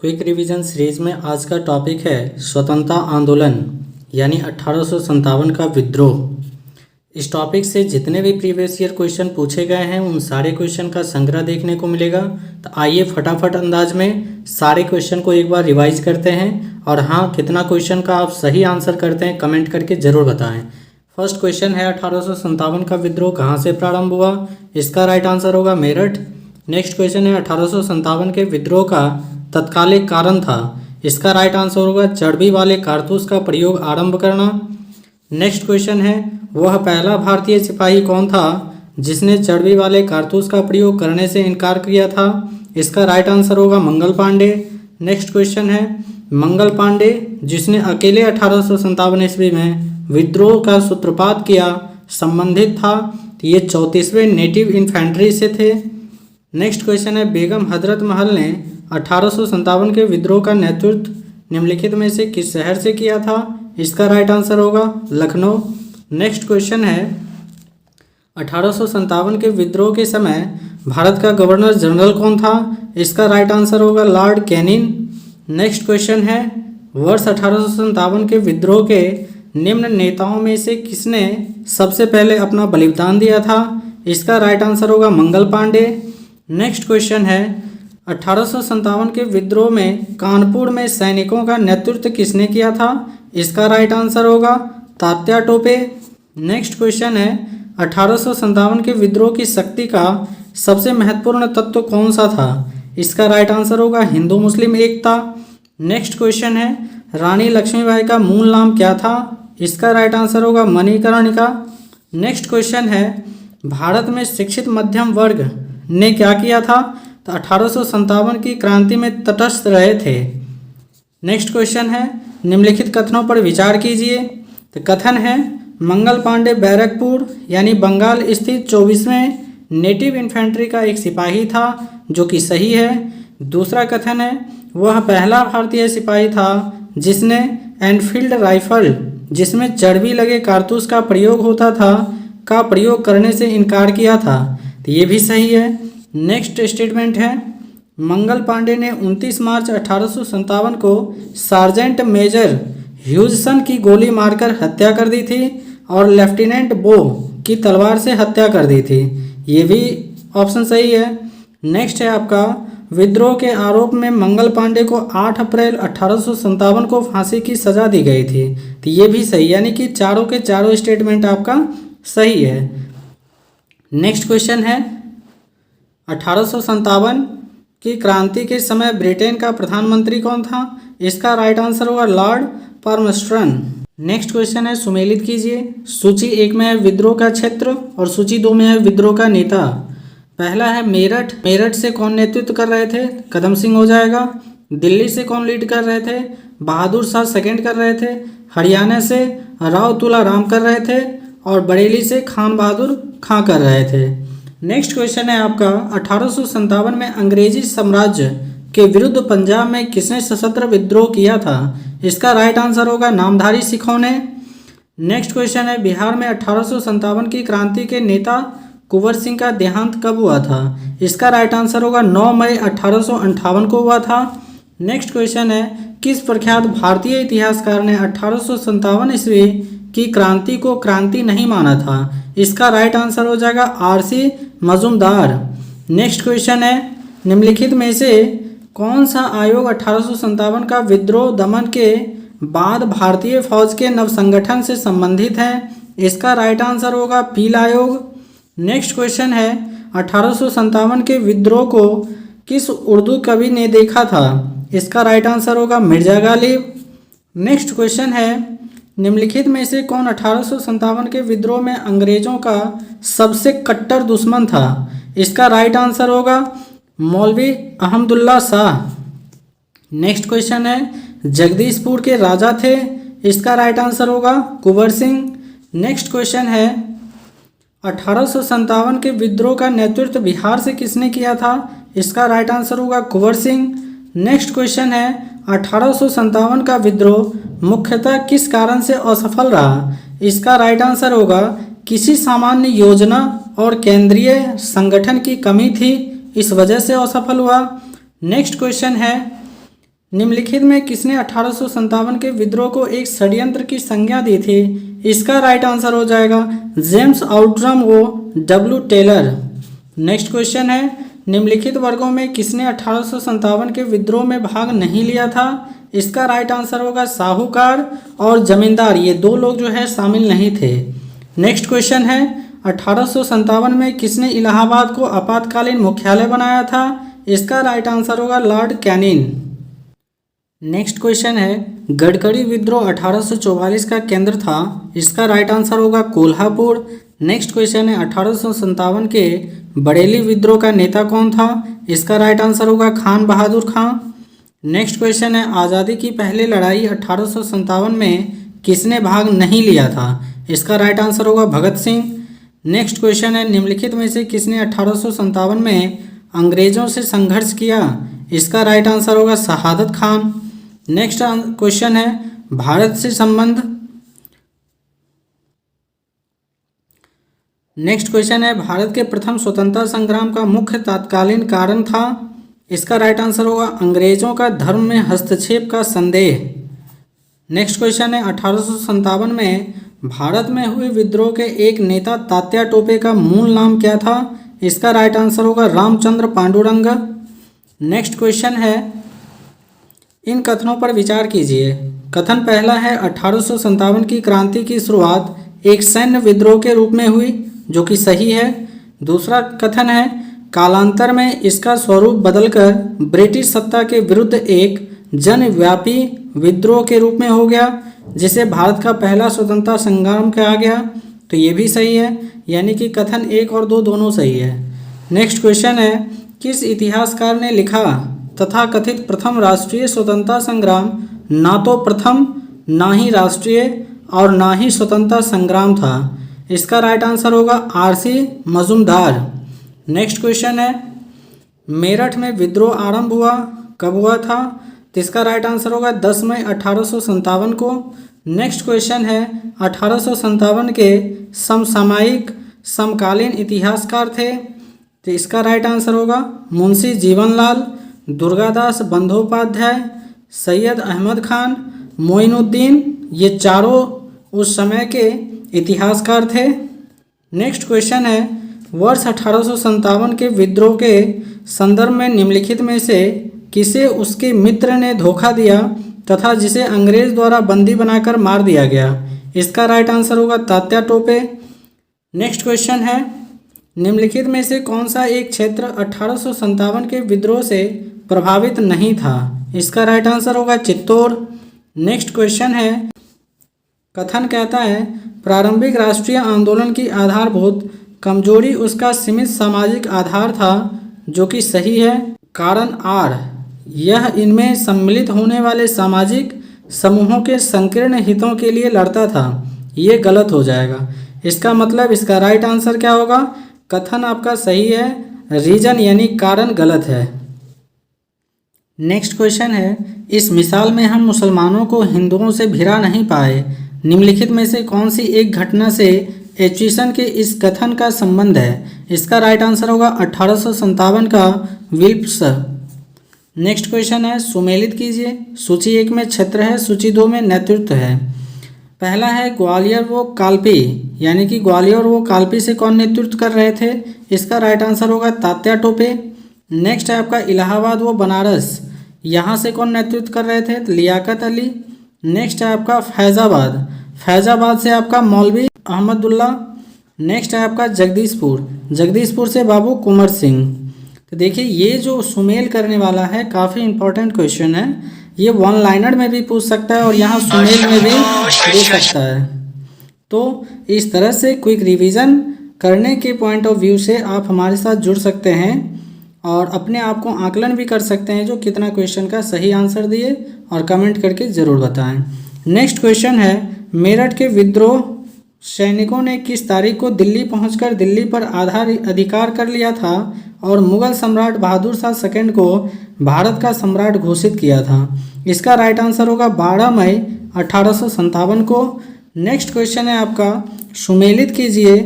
Quick revision series में आज का टॉपिक है स्वतंत्रता आंदोलन यानी 1857 का विद्रोह। इस टॉपिक से जितने भी प्रीवियस ईयर क्वेश्चन पूछे गए हैं उन सारे क्वेश्चन का संग्रह देखने को मिलेगा। तो आइए फटाफट अंदाज में सारे क्वेश्चन को एक बार रिवाइज करते हैं और हाँ, कितना क्वेश्चन का आप सही आंसर करते हैं कमेंट करके ज़रूर बताएं। फर्स्ट क्वेश्चन है 1857 का विद्रोह कहाँ से प्रारंभ हुआ? इसका राइट आंसर होगा मेरठ। नेक्स्ट क्वेश्चन है 1857 के विद्रोह का तत्कालिक कारण था। इसका राइट आंसर होगा चर्बी वाले कारतूस का प्रयोग आरंभ करना। नेक्स्ट क्वेश्चन है वह पहला भारतीय सिपाही कौन था जिसने चर्बी वाले कारतूस का प्रयोग करने से इनकार किया था? इसका राइट आंसर होगा मंगल पांडे। नेक्स्ट क्वेश्चन है मंगल पांडे जिसने अकेले 1857 ईस्वी में विद्रोह का सूत्रपात किया संबंधित था, तो ये 34वें नेटिव इन्फेंट्री से थे। नेक्स्ट क्वेश्चन है बेगम हजरत महल ने 1857 के विद्रोह का नेतृत्व निम्नलिखित में से किस शहर से किया था? इसका राइट आंसर होगा लखनऊ। नेक्स्ट क्वेश्चन है 1857 के विद्रोह के समय भारत का गवर्नर जनरल कौन था? इसका राइट आंसर होगा लॉर्ड कैनिंग। नेक्स्ट क्वेश्चन है वर्ष 1857 के विद्रोह के निम्न नेताओं में से किसने सबसे पहले अपना बलिदान दिया था? इसका राइट आंसर होगा मंगल पांडे। नेक्स्ट क्वेश्चन है 1857 के विद्रोह में कानपुर में सैनिकों का नेतृत्व किसने किया था? इसका राइट आंसर होगा तात्या टोपे। नेक्स्ट क्वेश्चन है 1857 के विद्रोह की शक्ति का सबसे महत्वपूर्ण तत्व कौन सा था? इसका राइट आंसर होगा हिंदू मुस्लिम एकता। नेक्स्ट क्वेश्चन है रानी लक्ष्मीबाई का मूल नाम क्या था? इसका राइट आंसर होगा मणिकर्णिका। नेक्स्ट क्वेश्चन है भारत में शिक्षित मध्यम वर्ग ने क्या किया था? तो 1857 की क्रांति में तटस्थ रहे थे। नेक्स्ट क्वेश्चन है निम्नलिखित कथनों पर विचार कीजिए। तो कथन है मंगल पांडे बैरकपुर यानी बंगाल स्थित 24वें नेटिव इन्फेंट्री का एक सिपाही था, जो कि सही है। दूसरा कथन है वह पहला भारतीय सिपाही था जिसने एनफील्ड राइफल जिसमें चर्बी लगे कारतूस का प्रयोग होता था का प्रयोग करने से इनकार किया था, तो ये भी सही है। नेक्स्ट स्टेटमेंट है मंगल पांडे ने 29 मार्च 1857 को सार्जेंट मेजर ह्यूजसन की गोली मारकर हत्या कर दी थी और लेफ्टिनेंट बो की तलवार से हत्या कर दी थी, ये भी ऑप्शन सही है। नेक्स्ट है आपका विद्रोह के आरोप में मंगल पांडे को 8 अप्रैल 1857 को फांसी की सजा दी गई थी, तो ये भी सही, यानी कि चारों के चारों स्टेटमेंट आपका सही है। नेक्स्ट क्वेश्चन है 1857 की क्रांति के समय ब्रिटेन का प्रधानमंत्री कौन था? इसका राइट आंसर होगा लॉर्ड पाल्मर्स्टन। नेक्स्ट क्वेश्चन है सुमेलित कीजिए। सूची 1 में है विद्रोह का क्षेत्र और सूची 2 में है विद्रोह का नेता। पहला है मेरठ। मेरठ से कौन नेतृत्व कर रहे थे? कदम सिंह हो जाएगा। दिल्ली से कौन लीड कर रहे थे? बहादुर शाह सेकंड कर रहे थे। हरियाणा से राव तुला राम कर रहे थे और बरेली से खान बहादुर खां कर रहे थे। नेक्स्ट क्वेश्चन है आपका 1857 में अंग्रेजी साम्राज्य के विरुद्ध पंजाब में किसने सशस्त्र विद्रोह किया था? इसका राइट आंसर होगा नामधारी सिखों ने। नेक्स्ट क्वेश्चन है बिहार में 1857 की क्रांति के नेता कुंवर सिंह का देहांत कब हुआ था? इसका राइट आंसर होगा 9 मई 1858 को हुआ था। नेक्स्ट क्वेश्चन है किस प्रख्यात भारतीय इतिहासकार ने 1857 ईस्वी की क्रांति को क्रांति नहीं माना था? इसका राइट आंसर हो जाएगा आरसी मजूमदार। नेक्स्ट क्वेश्चन है निम्नलिखित में से कौन सा आयोग 1857 का विद्रोह दमन के बाद भारतीय फौज के नवसंगठन से संबंधित है? इसका राइट आंसर होगा पील आयोग। नेक्स्ट क्वेश्चन है 1857 के विद्रोह को किस उर्दू कवि ने देखा था? इसका राइट आंसर होगा मिर्जा गालिब। नेक्स्ट क्वेश्चन है निम्नलिखित में से कौन 1857 के विद्रोह में अंग्रेजों का सबसे कट्टर दुश्मन था? इसका राइट आंसर होगा मौलवी अहमदुल्ला शाह। नेक्स्ट क्वेश्चन है जगदीशपुर के राजा थे? इसका राइट आंसर होगा कुंवर सिंह। नेक्स्ट क्वेश्चन है 1857 के विद्रोह का नेतृत्व बिहार से किसने किया था? इसका राइट आंसर होगा कुंवर सिंह। नेक्स्ट क्वेश्चन है 1857 का विद्रोह मुख्यतः किस कारण से असफल रहा? इसका राइट आंसर होगा किसी सामान्य योजना और केंद्रीय संगठन की कमी थी, इस वजह से असफल हुआ। नेक्स्ट क्वेश्चन है निम्नलिखित में किसने 1857 के विद्रोह को एक षड्यंत्र की संज्ञा दी थी? इसका राइट आंसर हो जाएगा जेम्स आउटरम व डब्ल्यू टेलर। नेक्स्ट क्वेश्चन है, निम्नलिखित वर्गों में किसने 1857 के विद्रोह में भाग नहीं लिया था? इसका राइट आंसर होगा साहूकार और जमींदार, ये दो लोग जो है शामिल नहीं थे। नेक्स्ट क्वेश्चन है, 1857 में किसने इलाहाबाद को आपातकालीन मुख्यालय बनाया था? इसका राइट आंसर होगा लॉर्ड कैनिंग। नेक्स्ट क्वेश्चन है, गडकरी विद्रोह 1844 का केंद्र था। इसका राइट आंसर होगा कोल्हापुर। नेक्स्ट क्वेश्चन है, 1857 के बरेली विद्रोह का नेता कौन था? इसका राइट आंसर होगा खान बहादुर खां। नेक्स्ट क्वेश्चन है, आज़ादी की पहली लड़ाई 1857 में किसने भाग नहीं लिया था? इसका राइट आंसर होगा भगत सिंह। नेक्स्ट क्वेश्चन है, निम्नलिखित में से किसने 1857 में अंग्रेजों से संघर्ष किया? इसका राइट आंसर होगा शहादत खान। नेक्स्ट क्वेश्चन है, भारत से संबंध। नेक्स्ट क्वेश्चन है, भारत के प्रथम स्वतंत्रता संग्राम का मुख्य तत्कालीन कारण था। इसका राइट आंसर होगा अंग्रेजों का धर्म में हस्तक्षेप का संदेह। नेक्स्ट क्वेश्चन है, 1857 में भारत में हुए विद्रोह के एक नेता तात्या टोपे का मूल नाम क्या था? इसका राइट आंसर होगा रामचंद्र पांडुरंग। नेक्स्ट क्वेश्चन है, इन कथनों पर विचार कीजिए। कथन पहला है, 1857 की क्रांति की शुरुआत एक सैन्य विद्रोह के रूप में हुई, जो कि सही है। दूसरा कथन है, कालांतर में इसका स्वरूप बदलकर ब्रिटिश सत्ता के विरुद्ध एक जनव्यापी विद्रोह के रूप में हो गया, जिसे भारत का पहला स्वतंत्रता संग्राम कहा गया। तो ये भी सही है, यानी कि कथन 1 और 2 दोनों सही है। नेक्स्ट क्वेश्चन है, किस इतिहासकार ने लिखा तथा कथित प्रथम राष्ट्रीय स्वतंत्रता संग्राम ना तो प्रथम, ना ही राष्ट्रीय और ना ही स्वतंत्रता संग्राम था? इसका राइट आंसर होगा आरसी मजूमदार। नेक्स्ट क्वेश्चन है, मेरठ में विद्रोह आरंभ हुआ कब हुआ था? तो इसका राइट आंसर होगा 10 मई 1857 को। नेक्स्ट क्वेश्चन है, 1857 के समसामयिक समकालीन इतिहासकार थे। तो इसका राइट आंसर होगा मुंशी जीवनलाल, दुर्गादास बंदोपाध्याय, सैयद अहमद खान, मोइनुद्दीन, ये चारों उस समय के इतिहासकार थे। नेक्स्ट क्वेश्चन है, वर्ष 1857 के विद्रोह के संदर्भ में निम्नलिखित में से किसे उसके मित्र ने धोखा दिया तथा जिसे अंग्रेज द्वारा बंदी बनाकर मार दिया गया? इसका राइट आंसर होगा तात्या टोपे। नेक्स्ट क्वेश्चन है, निम्नलिखित में से कौन सा एक क्षेत्र 1857 के विद्रोह से प्रभावित नहीं था? इसका राइट आंसर होगा चित्तौड़। नेक्स्ट क्वेश्चन है, कथन कहता है प्रारंभिक राष्ट्रीय आंदोलन की आधारभूत कमजोरी उसका सीमित सामाजिक आधार था, जो कि सही है। कारण आर, यह इनमें सम्मिलित होने वाले सामाजिक समूहों के संकीर्ण हितों के लिए लड़ता था। ये गलत हो जाएगा। इसका मतलब इसका राइट आंसर क्या होगा? कथन आपका सही है, रीजन यानी कारण गलत है। नेक्स्ट क्वेश्चन है, इस मिसाल में हम मुसलमानों को हिंदुओं से भिड़ा नहीं पाए। निम्नलिखित में से कौन सी एक घटना से एचुएशन के इस कथन का संबंध है? इसका राइट आंसर होगा 1857 का विल्प्स। नेक्स्ट क्वेश्चन है, सुमेलित कीजिए। सूची 1 में क्षेत्र है, सूची 2 में नेतृत्व है। पहला है ग्वालियर व कालपी, यानी कि ग्वालियर व कालपी से कौन नेतृत्व कर रहे थे? इसका राइट आंसर होगा तात्या टोपे। नेक्स्ट है आपका इलाहाबाद व बनारस, यहाँ से कौन नेतृत्व कर रहे थे? तो लियाकत अली। नेक्स्ट है आपका फैज़ाबाद, फैज़ाबाद से आपका मौलवी अहमदुल्ला। नेक्स्ट है आपका जगदीशपुर, जगदीशपुर से बाबू कुंवर सिंह। तो देखिए ये जो सुमेल करने वाला है काफ़ी इंपॉर्टेंट क्वेश्चन है। ये वन लाइनर में भी पूछ सकता है और यहाँ सुमेल में भी दे सकता है। तो इस तरह से क्विक रिवीजन करने के पॉइंट ऑफ व्यू से आप हमारे साथ जुड़ सकते हैं और अपने आप को आकलन भी कर सकते हैं जो कितना क्वेश्चन का सही आंसर दिए, और कमेंट करके ज़रूर बताएं। नेक्स्ट क्वेश्चन है, मेरठ के विद्रोह सैनिकों ने किस तारीख को दिल्ली पहुंचकर दिल्ली पर अधिकार कर लिया था और मुगल सम्राट बहादुर शाह सेकंड को भारत का सम्राट घोषित किया था? इसका राइट आंसर होगा 12 मई 1857 को। नेक्स्ट क्वेश्चन है आपका, सुमेलित कीजिए।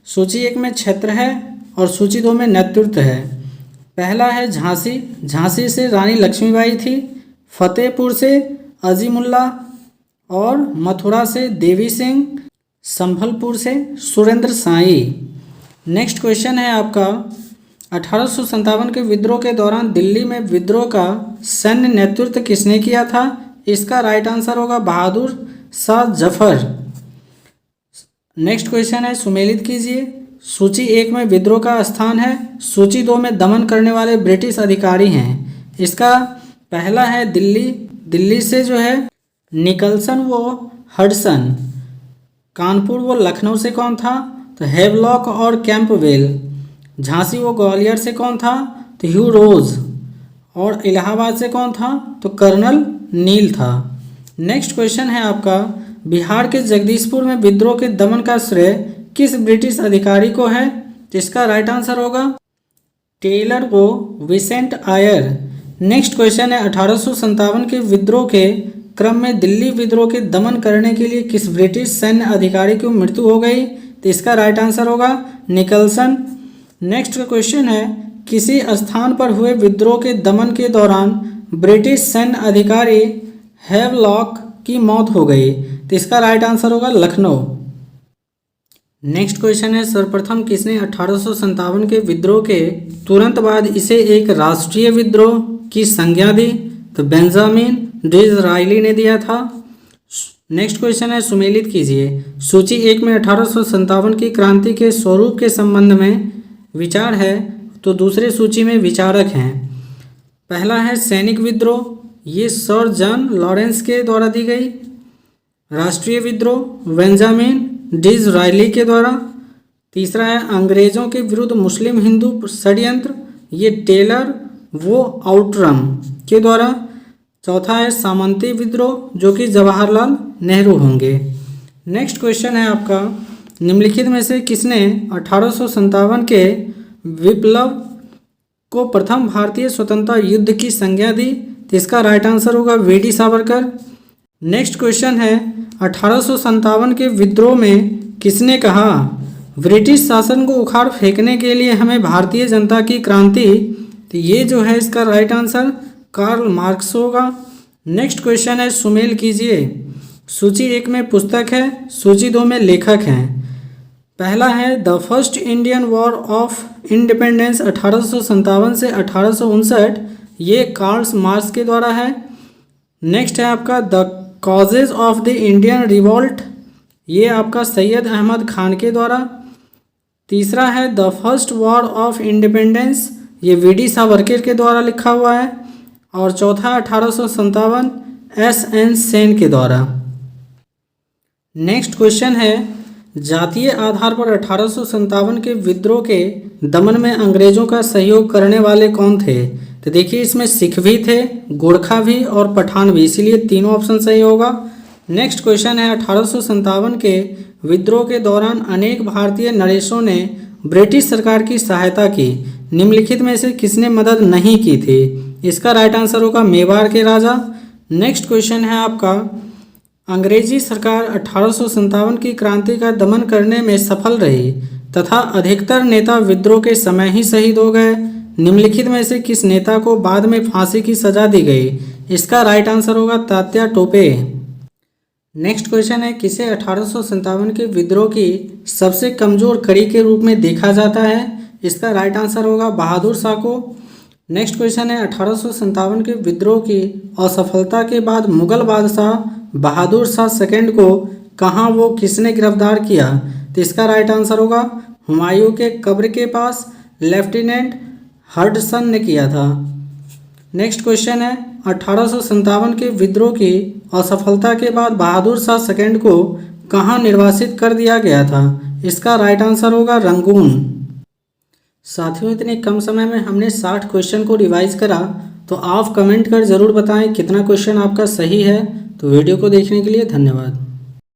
सूची 1 में क्षेत्र है और सूची 2 में नेतृत्व है। पहला है झांसी, झांसी से रानी लक्ष्मीबाई थी। फतेहपुर से अजीमुल्ला और मथुरा से देवी सिंह, संभलपुर से सुरेंद्र साई। नेक्स्ट क्वेश्चन है आपका 1857 के विद्रोह के दौरान दिल्ली में विद्रोह का सैन्य नेतृत्व किसने किया था? इसका राइट आंसर होगा बहादुर शाह जफर। नेक्स्ट क्वेश्चन है सुमेलित कीजिए। सूची 1 में विद्रोह का स्थान है, सूची 2 में दमन करने वाले ब्रिटिश अधिकारी हैं। इसका पहला है दिल्ली, दिल्ली से जो है निकलसन वो हडसन। कानपुर वो लखनऊ से कौन था? तो हेवलॉक और कैंपवेल। झांसी वो ग्वालियर से कौन था? तो ह्यू रोज। और इलाहाबाद से कौन था? तो कर्नल नील था। नेक्स्ट क्वेश्चन है आपका बिहार के जगदीशपुर में विद्रोह के दमन का श्रेय किस ब्रिटिश अधिकारी को है? जिसका राइट आंसर होगा टेलर को विसेंट आयर। नेक्स्ट क्वेश्चन है 1857 के विद्रोह के क्रम में दिल्ली विद्रोह के दमन करने के लिए किस ब्रिटिश सैन्य अधिकारी की मृत्यु हो गई? तो इसका राइट आंसर होगा निकलसन। नेक्स्ट क्वेश्चन है किसी स्थान पर हुए विद्रोह के दमन के दौरान ब्रिटिश सैन्य अधिकारी हेवलॉक की मौत हो गई? तो इसका राइट आंसर होगा लखनऊ। नेक्स्ट क्वेश्चन है सर्वप्रथम किसने 1857 के विद्रोह के तुरंत बाद इसे एक राष्ट्रीय विद्रोह की संज्ञा दी? तो बेंजामिन डिज़रायली ने दिया था। नेक्स्ट क्वेश्चन है सुमेलित कीजिए। सूची 1 में 1857 की क्रांति के स्वरूप के संबंध में विचार है, तो दूसरे सूची में विचारक हैं। पहला है सैनिक विद्रोह, ये सर जॉन लॉरेंस के द्वारा दी गई। राष्ट्रीय विद्रोह बेंजामिन डिज़रायली के द्वारा। तीसरा है अंग्रेजों के विरुद्ध मुस्लिम हिंदू षड्यंत्र, ये टेलर वो आउटरम के द्वारा। चौथा है सामंती विद्रोह जो कि जवाहरलाल नेहरू होंगे। नेक्स्ट क्वेश्चन है आपका निम्नलिखित में से किसने 1857 के विप्लव को प्रथम भारतीय स्वतंत्रता युद्ध की संज्ञा दी? तो इसका राइट आंसर होगा वीडी सावरकर। नेक्स्ट क्वेश्चन है 1857 के विद्रोह में किसने कहा ब्रिटिश शासन को उखाड़ फेंकने के लिए हमें भारतीय जनता की क्रांति? तो ये जो है इसका राइट आंसर कार्ल मार्क्स होगा। नेक्स्ट क्वेश्चन है सुमेल कीजिए। सूची 1 में पुस्तक है, सूची 2 में लेखक हैं। पहला है the first Indian war of independence 1857 से 1859, ये कार्ल मार्क्स के द्वारा है। नेक्स्ट है आपका the causes of the Indian revolt, ये आपका सैयद अहमद खान के द्वारा। तीसरा है the first war of independence, ये वीडी सावरकर के द्वारा लिखा हुआ है। और चौथा 1857 एस.एन. सेन के द्वारा। नेक्स्ट क्वेश्चन है जातीय आधार पर 1857 के विद्रोह के दमन में अंग्रेजों का सहयोग करने वाले कौन थे? तो देखिए इसमें सिख भी थे, गोरखा भी और पठान भी, इसीलिए तीनों ऑप्शन सही होगा। नेक्स्ट क्वेश्चन है 1857 के विद्रोह के दौरान अनेक भारतीय नरेशों ने ब्रिटिश सरकार की सहायता की, निम्नलिखित में से किसने मदद नहीं की थी? इसका राइट आंसर होगा मेवाड़ के राजा। नेक्स्ट क्वेश्चन है आपका अंग्रेजी सरकार 1857 की क्रांति का दमन करने में सफल रही तथा अधिकतर नेता विद्रोह के समय ही शहीद हो गए, निम्नलिखित में से किस नेता को बाद में फांसी की सजा दी गई? इसका राइट आंसर होगा तात्या टोपे। नेक्स्ट क्वेश्चन है किसे 1857 के विद्रोह की सबसे कमजोर कड़ी के रूप में देखा जाता है? इसका राइट आंसर होगा बहादुर शाह को। नेक्स्ट क्वेश्चन है 1857 के विद्रोह की असफलता के बाद मुगल बादशाह बहादुर शाह सेकंड को कहाँ वो किसने गिरफ्तार किया? तो इसका राइट आंसर होगा हुमायूं के कब्र के पास लेफ्टिनेंट हडसन ने किया था। नेक्स्ट क्वेश्चन है 1857 के विद्रोह की असफलता के बाद बहादुर शाह सेकंड को कहाँ निर्वासित कर दिया गया था? इसका राइट आंसर होगा रंगून। साथियों इतने कम समय में हमने 60 क्वेश्चन को रिवाइज करा, तो आप कमेंट कर ज़रूर बताएं कितना क्वेश्चन आपका सही है। तो वीडियो को देखने के लिए धन्यवाद।